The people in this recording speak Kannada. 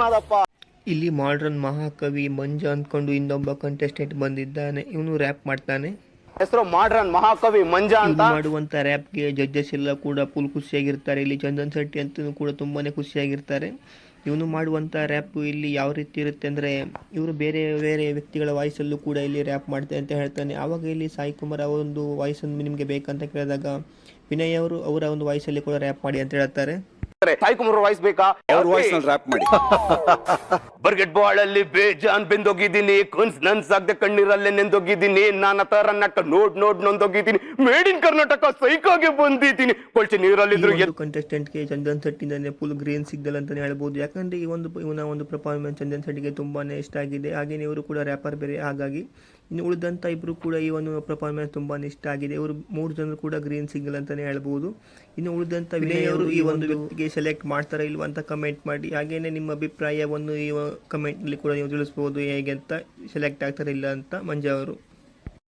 ಮಾದಪ್ಪ. ಇಲ್ಲಿ ಮಾಡ್ರನ್ ಮಹಾಕವಿ ಮಂಜ ಅಂದ್ಕೊಂಡು ಇನ್ನೊಬ್ಬ ಕಂಟೆಸ್ಟೆಂಟ್ ಬಂದಿದ್ದಾನೆ. ಇವನು ರ್ಯಾಪ್ ಮಾಡ್ತಾನೆ. ಹೆಸರು ಮಾಡ್ರನ್ ಮಹಾಕವಿ ಮಂಜ ಅಂತ. ಮಾಡುವಂತ ರ್ಯಾಪ್ಗೆ ಜಡ್ಜಸ್ ಎಲ್ಲ ಕೂಡ ಫುಲ್ ಖುಷಿಯಾಗಿರ್ತಾರೆ. ಇಲ್ಲಿ ಚಂದನ್ ಶೆಟ್ಟಿ ಅಂತೂ ಕೂಡ ತುಂಬಾನೇ ಖುಷಿಯಾಗಿರ್ತಾರೆ. ಇವನು ಮಾಡುವಂಥ ರ್ಯಾಪ್ ಇಲ್ಲಿ ಯಾವ ರೀತಿ ಇರುತ್ತೆ ಅಂದರೆ, ಇವರು ಬೇರೆ ಬೇರೆ ವ್ಯಕ್ತಿಗಳ ವಾಯ್ಸಲ್ಲೂ ಕೂಡ ಇಲ್ಲಿ ರ್ಯಾಪ್ ಮಾಡ್ತಾರೆ ಅಂತ ಹೇಳ್ತಾನೆ. ಆವಾಗ ಇಲ್ಲಿ ಸಾಯಿ ಕುಮಾರ್ ಅವರೊಂದು ವಾಯ್ಸನ್ನು ನಿಮಗೆ ಬೇಕಂತ ಕೇಳಿದಾಗ ವಿನಯ್ ಅವರು ಅವರ ಒಂದು ವಾಯ್ಸಲ್ಲಿ ಕೂಡ ರ್ಯಾಪ್ ಮಾಡಿ ಅಂತ ಹೇಳ್ತಾರೆ. ಸಾಯಿ ಕುಮಾರ್ ವಾಯ್ಸ್ ಬೇಕಾ? ಅವ್ರ ವಾಯ್ಸ್ ನಲ್ಲಿ ರ್ಯಾಪ್ ಮಾಡಿ. ಬರ್ಗೆಟ್ ಬಾಳಲ್ಲಿ ಬೇಜಾನ್ ಬೆಂದೋಗಿದ್ದೀನಿ, ಕನ್ಸ್ ನನ್ಸಾಗ್ದೆ ಕಣ್ಣೀರಲ್ಲೇ ನೆಂದೋಗಿದ್ದೀನಿ, ನಾನು ತರ ನಕ್ಕ ನೋಡ್ ನೊಂದೋಗಿದ್ದೀನಿ, ಮೇಡ್ ಇನ್ ಕರ್ನಾಟಕ ಸೈಕಾಗೆ ಬಂದಿದ್ದೀನಿ, ಕೊಳ್ಚೆ ನೀರಲ್ಲಿದ್ರು. ಕಂಟೆಸ್ಟೆಂಟ್ಗೆ ಚಂದನ್ ಶೆಟ್ಟಿಂದಾನೆ ಫುಲ್ ಗ್ರೀನ್ ಸಿಗ್ನಲ್ ಅಂತಾನೆ ಹೇಳ್ಬೋದು. ಯಾಕಂದ್ರೆ ಇವನ ಒಂದು ಪರ್ಫಾರ್ಮೆನ್ಸ್ ಚಂದನ್ ಶೆಟ್ಟಿಗೆ ತುಂಬಾನೇ ಇಷ್ಟ ಆಗಿದೆ. ಹಾಗೇನೆ ಇವರು ಕೂಡ ರ್ಯಾಪರ್ ಬೇರೆ, ಹಾಗಾಗಿ ಇನ್ನು ಉಳಿದಂಥ ಇಬ್ಬರು ಕೂಡ ಈ ಒಂದು ಪರ್ಫಾರ್ಮೆನ್ಸ್ ತುಂಬಾ ಇಷ್ಟ ಆಗಿದೆ. ಇವರು 3 ಜನರು ಕೂಡ ಗ್ರೀನ್ ಸಿಗ್ನಲ್ ಅಂತಾನೆ ಹೇಳ್ಬೋದು. ಇನ್ನು ಉಳಿದಂಥ ವಿನಯ್ ಅವರು ಈ ಒಂದು ವ್ಯಕ್ತಿಗೆ ಸೆಲೆಕ್ಟ್ ಮಾಡ್ತಾರಾ ಇಲ್ವಾ ಅಂತ ಕಮೆಂಟ್ ಮಾಡಿ. ಹಾಗೇನೆ ನಿಮ್ಮ ಅಭಿಪ್ರಾಯವನ್ನು ಈ ಕಮೆಂಟ್ನಲ್ಲಿ ಕೂಡ ನೀವು ತಿಳಿಸ್ಬೋದು, ಹೇಗೆ ಅಂತ ಸೆಲೆಕ್ಟ್ ಆಗ್ತಾರೆ ಇಲ್ಲ ಅಂತ ಮಂಜ ಅವರು.